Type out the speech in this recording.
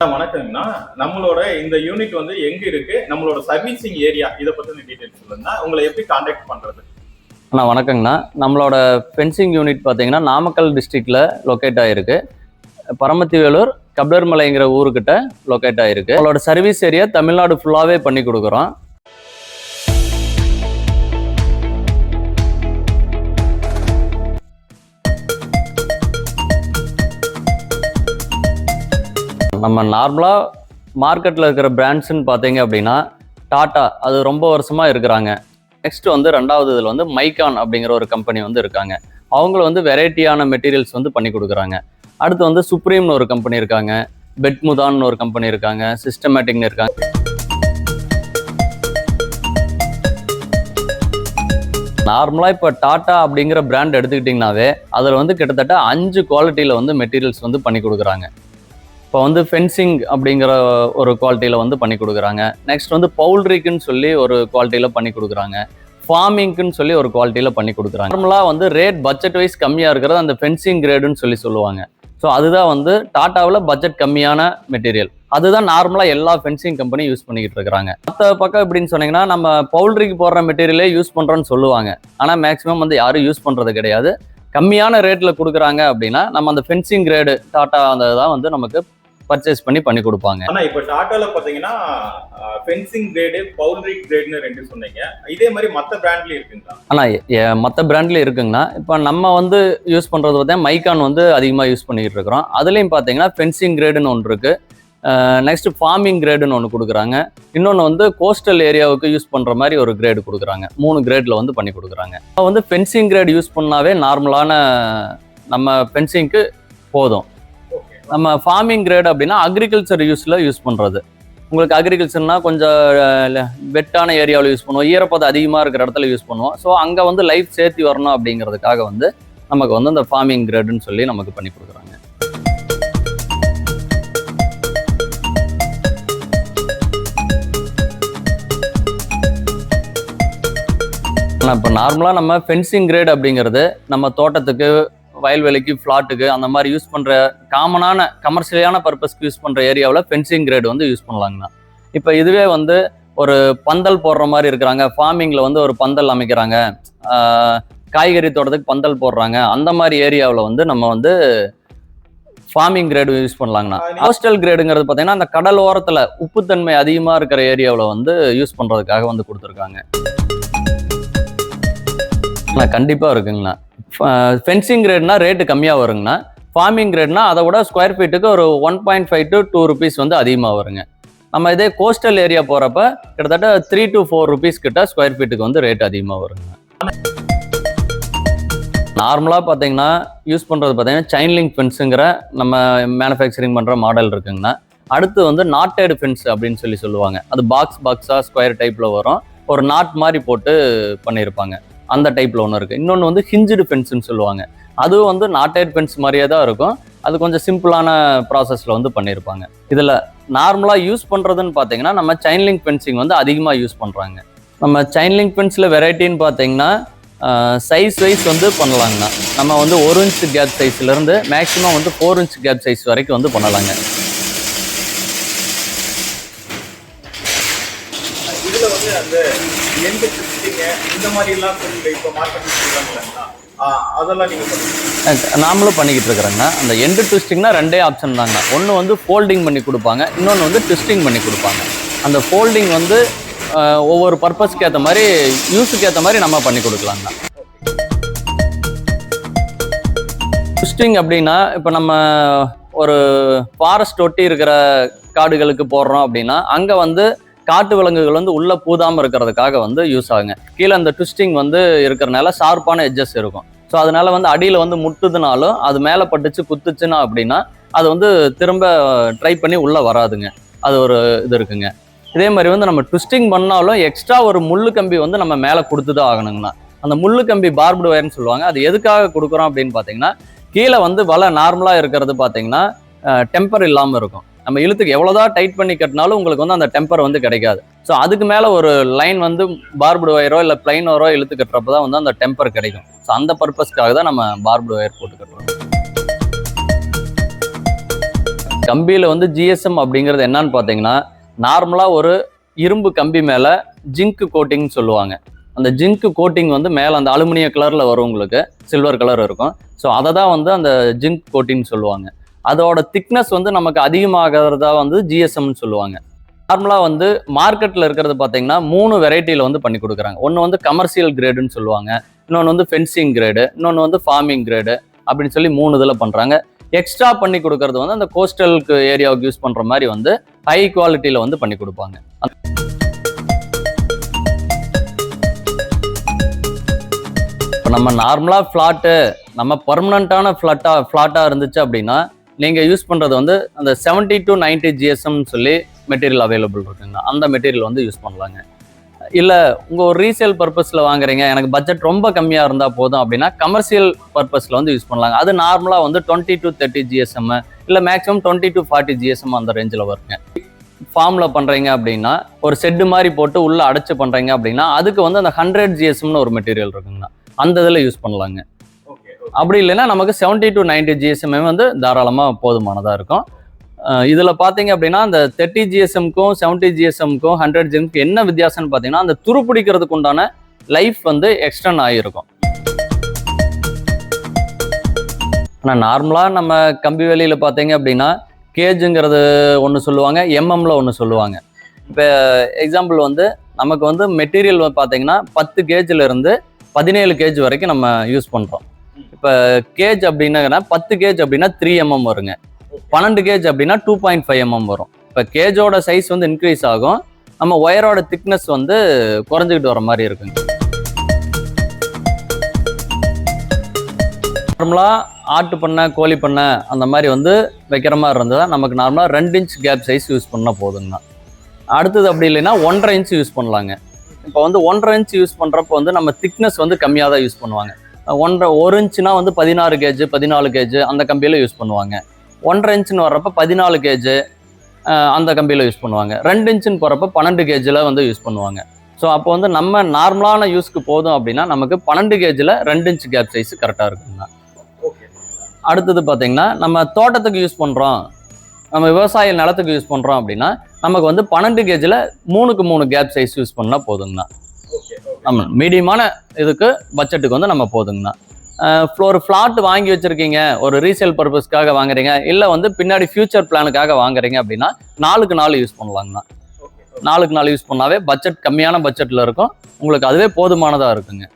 வணக்கங்கண்ணா. நம்மளோட இந்த யூனிட் வந்து எங்க இருக்கு? நம்மளோட சர்வீசிங் ஏரியா இத பத்தின டீடைல்ஸ் சொல்லுங்க. உங்கள எப்படி கான்டாக்ட் பண்றது? அண்ணா வணக்கங்கண்ணா. நம்மளோட ஃபென்சிங் யூனிட் பார்த்தீங்கன்னா நாமக்கல் டிஸ்ட்ரிக்ட்ல லொக்கேட் ஆயிருக்கு. பரமத்திவேலூர் கபிலர்மலைங்கிற ஊருக்கிட்ட லொக்கேட் ஆயிருக்கு. நம்மளோட சர்வீஸ் ஏரியா தமிழ்நாடு ஃபுல்லாவே பண்ணி கொடுக்குறோம். நம்ம நார்மலாக மார்க்கெட்டில் இருக்கிற பிராண்ட்ஸ்ன்னு பார்த்தீங்க அப்படின்னா டாட்டா, அது ரொம்ப வருஷமாக இருக்கிறாங்க. நெக்ஸ்ட் வந்து ரெண்டாவது இதில் வந்து மைக்கான் அப்படிங்கிற ஒரு கம்பெனி வந்து இருக்காங்க. அவங்கள வந்து வெரைட்டியான மெட்டீரியல்ஸ் வந்து பண்ணி கொடுக்குறாங்க. அடுத்து வந்து சுப்ரீம்னு ஒரு கம்பெனி இருக்காங்க, பெட்முதான்னு ஒரு கம்பெனி இருக்காங்க, சிஸ்டமேட்டிக்னு இருக்காங்க. நார்மலாக இப்போ டாட்டா அப்படிங்கிற பிராண்ட் எடுத்துக்கிட்டிங்கனாவே அதில் வந்து கிட்டத்தட்ட 5 குவாலிட்டியில் வந்து மெட்டீரியல்ஸ் வந்து பண்ணி கொடுக்குறாங்க. இப்போ வந்து ஃபென்சிங் அப்படிங்கிற ஒரு குவாலிட்டியில் வந்து பண்ணி கொடுக்குறாங்க. நெக்ஸ்ட் வந்து பவுல்ட்ரிக்குன்னு சொல்லி ஒரு குவாலிட்டியில் பண்ணி கொடுக்குறாங்க. ஃபார்மிங்க்குன்னு சொல்லி ஒரு குவாலிட்டியில் பண்ணி கொடுக்குறாங்க. நார்மலாக வந்து ரேட் பட்ஜெட் வைஸ் கம்மியாக இருக்கிறது அந்த ஃபென்சிங் கிரேடுன்னு சொல்லி சொல்லுவாங்க. ஸோ அதுதான் வந்து டாட்டாவில் பட்ஜெட் கம்மியான மெட்டீரியல். அதுதான் நார்மலாக எல்லா ஃபென்சிங் கம்பெனி யூஸ் பண்ணிக்கிட்டு இருக்கிறாங்க. மற்ற பக்கம் எப்படின்னு சொன்னீங்கன்னா நம்ம பவுல்ட்ரிக்கு போடுற மெட்டீரியலே யூஸ் பண்ணுறோன்னு சொல்லுவாங்க. ஆனால் மேக்ஸிமம் வந்து யாரும் யூஸ் பண்ணுறது கிடையாது. கம்மியான ரேட்டில் கொடுக்குறாங்க அப்படின்னா நம்ம அந்த ஃபென்சிங் கிரேடு டாட்டா அந்த தான் வந்து நமக்கு பர்ச்சேஸ் பண்ணி கொடுப்பாங்க. ஆனா இப்ப டாட்டால பாத்தீங்கன்னா ஃபென்சிங் கிரேடு, பவுல்ட்ரி கிரேட்னு ரெண்டு சொன்னீங்க. இதே மாதிரி மத்த பிராண்ட்லயும் இருக்குங்களா? ஆனா மற்ற பிராண்ட்லயும் இருக்குங்கண்ணா. இப்போ நம்ம வந்து யூஸ் பண்றது பார்த்தீங்கன்னா மைக்கான் வந்து அதிகமாக யூஸ் பண்ணிக்கிட்டு இருக்கிறோம். அதுலேயும் பார்த்தீங்கன்னா ஃபென்சிங் கிரேடுன்னு ஒன்று இருக்கு. நெக்ஸ்ட் ஃபார்மிங் கிரேடுன்னு ஒன்று கொடுக்குறாங்க. இன்னொன்று வந்து கோஸ்டல் ஏரியாவுக்கு யூஸ் பண்ணுற மாதிரி ஒரு கிரேடு கொடுக்குறாங்க. 3 கிரேடில் வந்து பண்ணி கொடுக்குறாங்க. இப்போ வந்து ஃபென்சிங் கிரேடு யூஸ் பண்ணாவே நார்மலான நம்ம ஃபென்சிங்க்கு போதும். நம்ம ஃபார்மிங் கிரேட் அப்படின்னா அக்ரிகல்ச்சர் யூஸ் பண்ணுறது. உங்களுக்கு அக்ரிகல்ச்சர்னா கொஞ்சம் வெட்டான ஏரியாவில் யூஸ் பண்ணுவோம், ஈரப்பதம் அதிகமாக இருக்கிற இடத்துல யூஸ் பண்ணுவோம். ஸோ அங்கே வந்து லைஃப் சேர்த்து வரணும் அப்படிங்கிறதுக்காக வந்து நமக்கு வந்து அந்த ஃபார்மிங் கிரேடுன்னு சொல்லி நமக்கு பண்ணி கொடுக்குறாங்க. இப்போ நார்மலாக நம்ம ஃபென்சிங் கிரேட் அப்படிங்கிறது நம்ம தோட்டத்துக்கு, வயல்வெளிக்கு, ஃப்ளாட்டுக்கு அந்த மாதிரி யூஸ் பண்ணுற காமனான கமர்ஷியலான பர்பஸ்க்கு யூஸ் பண்ணுற ஏரியாவில் ஃபென்சிங் கிரேடு வந்து யூஸ் பண்ணலாங்கண்ணா. இப்போ இதுவே வந்து ஒரு பந்தல் போடுற மாதிரி இருக்கிறாங்க, ஃபார்மிங்கில் வந்து ஒரு பந்தல் அமைக்கிறாங்க, காய்கறி தோட்டத்துக்கு பந்தல் போடுறாங்க, அந்த மாதிரி ஏரியாவில் வந்து நம்ம வந்து ஃபார்மிங் கிரேடு யூஸ் பண்ணலாங்கண்ணா. கோஸ்டல் கிரேடுங்கிறது பார்த்தீங்கன்னா அந்த கடல் ஓரத்தில் உப்புத்தன்மை அதிகமாக இருக்கிற ஏரியாவில் வந்து யூஸ் பண்ணுறதுக்காக வந்து கொடுத்துருக்காங்க. கண்டிப்பாக இருக்குங்கண்ணா. ஃபென்சிங் கிரேட்னா ரேட்டு கம்மியாக வருங்கண்ணா. ஃபார்மிங் கிரேட்னா அதை விட ஸ்கொயர் ஃபீட்டுக்கு ஒரு 1.5 to 2 rupees வந்து அதிகமாக வருங்க. நம்ம இதே கோஸ்டல் ஏரியா போகிறப்ப கிட்டத்தட்ட 3 to 4 rupees கிட்ட ஸ்கொயர் ஃபீட்டுக்கு வந்து ரேட் அதிகமாக வருங்க. நார்மலாக பார்த்தீங்கன்னா யூஸ் பண்ணுறது பார்த்தீங்கன்னா செயின் லிங்க் ஃபென்ஸுங்கிற நம்ம மேனுஃபேக்சரிங் பண்ணுற மாடல் இருக்குங்கண்ணா. அடுத்து வந்து நாட்டேடு ஃபென்ஸ் அப்படின்னு சொல்லுவாங்க. அது பாக்ஸாக ஸ்கொயர் டைப்பில் வரும், ஒரு நாட் மாதிரி போட்டு பண்ணியிருப்பாங்க. அந்த டைப்பில் ஒன்று இருக்குது. இன்னொன்று வந்து ஹிஞ்சுடு ஃபென்ஸ்ன்னு சொல்லுவாங்க. அதுவும் வந்து நாட்டேட் ஃபென்ஸ் மாதிரியே தான் இருக்கும். அது கொஞ்சம் சிம்பிளான ப்ராசஸில் வந்து பண்ணியிருப்பாங்க. இதில் நார்மலாக யூஸ் பண்ணுறதுன்னு பார்த்தீங்கன்னா நம்ம செயின் லிங்க் ஃபென்சிங் வந்து அதிகமாக யூஸ் பண்ணுறாங்க. நம்ம செயின் லிங்க் ஃபென்ஸில் வெரைட்டின்னு பார்த்தீங்கன்னா சைஸ் வைஸ் வந்து பண்ணலாங்கண்ணா. நம்ம வந்து 1 inch கேப் சைஸ்லேருந்து மேக்ஸிமம் வந்து 4 inch கேப் சைஸ் வரைக்கும் வந்து பண்ணலாங்க. இதில் வந்து அந்த எண்டு ட்விஸ்டிங் இந்த மாதிரி எல்லாம் சொல்லி இப்போ மார்க்கெட்டிங் சொல்றாங்களா, அதெல்லாம் நீங்க நாமளும் பண்ணிக்கிட்டு இருக்கிறோங்கண்ணா. அந்த எண்டு ட்விஸ்டிங்னா 2 ஆப்ஷன் தாங்கண்ணா. ஒன்று வந்து ஃபோல்டிங் பண்ணி கொடுப்பாங்க, இன்னொன்று வந்து ட்விஸ்டிங் பண்ணி கொடுப்பாங்க. அந்த ஃபோல்டிங் வந்து ஒவ்வொரு பர்பஸ்க்கு ஏற்ற மாதிரி, யூஸுக்கு ஏற்ற மாதிரி நம்ம பண்ணி கொடுக்கலாங்கண்ணா. ட்விஸ்டிங் அப்படின்னா இப்போ நம்ம ஒரு ஃபாரஸ்ட் ஒட்டி இருக்கிற காடுகளுக்கு போடுறோம் அப்படின்னா அங்கே வந்து காட்டு விலங்குகள் வந்து உள்ள பூதாமல் இருக்கிறதுக்காக வந்து யூஸ் ஆகுங்க. கீழே அந்த ட்விஸ்டிங் வந்து இருக்கிறனால ஷார்ப்பான எட்ஜஸ் இருக்கும். ஸோ அதனால வந்து அடியில் வந்து முட்டுதுனாலும் அது மேலே பட்டுச்சு குத்துச்சுன்னா அப்படின்னா அது வந்து திரும்ப ட்ரை பண்ணி உள்ளே வராதுங்க. அது ஒரு இது இருக்குங்க. இதே மாதிரி வந்து நம்ம ட்விஸ்டிங் பண்ணாலும் எக்ஸ்ட்ரா ஒரு முள்ளு கம்பி வந்து நம்ம மேலே கொடுத்து தான் ஆகணுங்கண்ணா. அந்த முள்ளு கம்பி பார்ப்டு வயர்னு சொல்லுவாங்க. அது எதுக்காக கொடுக்குறோம் அப்படின்னு பார்த்தீங்கன்னா கீழே வந்து வலை நார்மலாக இருக்கிறது பார்த்தீங்கன்னா டெம்பர் இல்லாமல் இருக்கும். நம்ம இழுத்துக்கு எவ்வளோதான் டைட் பண்ணி கட்டினாலும் உங்களுக்கு வந்து அந்த டெம்பர் வந்து கிடைக்காது. ஸோ அதுக்கு மேலே ஒரு லைன் வந்து பார்ப்டு ஒயரோ இல்லை பிளைன் ஒயரோ இழுத்து கட்டுறப்ப தான் வந்து அந்த டெம்பர் கிடைக்கும். ஸோ அந்த பர்பஸ்க்காக தான் நம்ம பார்ப்டு ஒயர் போட்டு கட்டுறோம். கம்பியில் வந்து ஜிஎஸ்எம் அப்படிங்கிறது என்னன்னு பார்த்தீங்கன்னா, நார்மலாக ஒரு இரும்பு கம்பி மேலே ஜிங்க் கோட்டிங்னு சொல்லுவாங்க. அந்த ஜிங்க் கோட்டிங் வந்து மேலே அந்த அலுமினிய கலரில் வரும், உங்களுக்கு சில்வர் கலர் இருக்கும். ஸோ அதை தான் வந்து அந்த ஜிங்க் கோட்டிங்னு சொல்லுவாங்க. அதோட திக்னஸ் வந்து நமக்கு அதிகமாகிறதா வந்து ஜிஎஸ்எம்னு சொல்லுவாங்க. நார்மலாக வந்து மார்க்கெட்டில் இருக்கிறது பார்த்தீங்கன்னா 3 வெரைட்டியில் வந்து பண்ணி கொடுக்குறாங்க. ஒன்று வந்து கமர்ஷியல் கிரேடுன்னு சொல்லுவாங்க, இன்னொன்று வந்து ஃபென்சிங் கிரேடு, இன்னொன்று வந்து ஃபார்மிங் கிரேடு அப்படின்னு சொல்லி 3 இதில் பண்ணுறாங்க. எக்ஸ்ட்ரா பண்ணி கொடுக்கறது வந்து அந்த கோஸ்டலுக்கு ஏரியாவுக்கு யூஸ் பண்ணுற மாதிரி வந்து ஹை குவாலிட்டியில் வந்து பண்ணி கொடுப்பாங்க. இப்போ நம்ம நார்மலாக ஃப்ளாட்டு நம்ம பர்மனண்ட்டான ஃப்ளாட்டாக இருந்துச்சு அப்படின்னா நீங்கள் யூஸ் பண்ணுறது வந்து அந்த 70 to 90 ஜிஎஸ்எம்னு சொல்லி மெட்டீரியல் அவைலபிள் இருக்குங்க. அந்த மெட்டீரியல் வந்து யூஸ் பண்ணலாங்க. இல்லை உங்கள் ஒரு ரீசேல் பர்பஸில் வாங்குறீங்க, எனக்கு பட்ஜெட் ரொம்ப கம்மியாக இருந்தால் போதும் அப்படின்னா கமர்ஷியல் பர்பஸில் வந்து யூஸ் பண்ணலாங்க. அது நார்மலாக வந்து 20 to 30 ஜிஎஸ்எம் இல்லை மேக்ஸிமம் 20 to 40 ஜிஎஸ்எம் அந்த ரேஞ்சில் வருங்க. ஃபார்மில் பண்ணுறீங்க அப்படின்னா ஒரு செட்டு மாதிரி போட்டு உள்ளே அடைச்சு பண்ணுறீங்க அப்படின்னா அதுக்கு வந்து அந்த 100 ஜிஎஸ்எம்னு ஒரு மெட்டீரியல் இருக்குங்கண்ணா, அந்த இதில் யூஸ் பண்ணலாங்க. அப்படி இல்லைன்னா நமக்கு 70 to 90 ஜிஎஸ்எம்மே வந்து தாராளமாக போதுமானதாக இருக்கும். இதில் பார்த்தீங்க அப்படின்னா அந்த 30 ஜிஎஸ்எம்க்கும் 70 ஜிஎஸ்எம்க்கும் 100 ஜிஎம்க்கு என்ன வித்தியாசம்னு பார்த்தீங்கன்னா அந்த துரு பிடிக்கிறதுக்கு உண்டான லைஃப் வந்து எக்ஸ்டெண்ட் ஆகிருக்கும். ஆனால் நார்மலாக நம்ம கம்பி வேலியில் பார்த்தீங்க அப்படின்னா கேஜுங்கிறது ஒன்று சொல்லுவாங்க, எம்எம்ல ஒன்று சொல்லுவாங்க. இப்போ எக்ஸாம்பிள் வந்து நமக்கு வந்து மெட்டீரியல் பார்த்தீங்கன்னா 10 கேஜில் இருந்து 17 கேஜ் வரைக்கும் நம்ம யூஸ் பண்ணுறோம். இப்போ கேஜ் அப்படின்னா 10 கேஜ் அப்படின்னா 3 mm வருங்க, 12 கேஜ் அப்படின்னா 2.5 mm வரும். இப்போ கேஜோட சைஸ் வந்து இன்க்ரீஸ் ஆகும், நம்ம ஒயரோட திக்னஸ் வந்து குறைஞ்சிக்கிட்டு வர மாதிரி இருக்குங்க. நார்மலாக ஆட்டு பண்ணை கோழி பண்ணை அந்த மாதிரி வந்து வைக்கிற மாதிரி இருந்ததுதான் நமக்கு நார்மலாக 2 inch கேப் சைஸ் யூஸ் பண்ணால் போதுங்கண்ணா. அடுத்தது அப்படி இல்லைன்னா 1.5 inch யூஸ் பண்ணலாங்க. இப்போ வந்து 1.5 inch யூஸ் பண்ணுறப்போ வந்து நம்ம திக்னஸ் வந்து கம்மியாக தான் யூஸ் பண்ணுவாங்க. 1 inchனா வந்து 16 கேஜ் 14 கேஜ் அந்த கம்பியில் யூஸ் பண்ணுவாங்க. 1.5 inchன்னு வர்றப்ப 14 கேஜ் அந்த கம்பியில் யூஸ் பண்ணுவாங்க. 2 inchன்னு போகிறப்ப 12 கேஜில் வந்து யூஸ் பண்ணுவாங்க. ஸோ அப்போ வந்து நம்ம நார்மலான யூஸ்க்கு போதும் அப்படின்னா நமக்கு 12 கேஜில் 2 inch கேப் சைஸ் கரெக்டாக இருக்குங்க. அடுத்தது பார்த்தீங்கன்னா நம்ம தோட்டத்துக்கு யூஸ் பண்ணுறோம், நம்ம விவசாய நிலத்துக்கு யூஸ் பண்ணுறோம் அப்படின்னா நமக்கு வந்து 12 கேஜில் 3க்கு 3 கேப் சைஸ் யூஸ் பண்ணால் போதுங்கண்ணா. நம்ம மீடியமான இதுக்கு பட்ஜெட்டுக்கு வந்து நம்ம போதுங்கண்ணா. ஒரு ஃப்ளாட் வாங்கி வச்சுருக்கீங்க, ஒரு ரீசேல் பர்பஸ்க்காக வாங்குறீங்க, இல்லை வந்து பின்னாடி ஃபியூச்சர் பிளானுக்காக வாங்குறீங்க அப்படின்னா 4க்கு 4 யூஸ் பண்ணலாங்கண்ணா. 4க்கு 4 யூஸ் பண்ணாவே பட்ஜெட் கம்மியான பட்ஜெட்டில் இருக்கும், உங்களுக்கு அதுவே போதுமானதாக இருக்குங்க.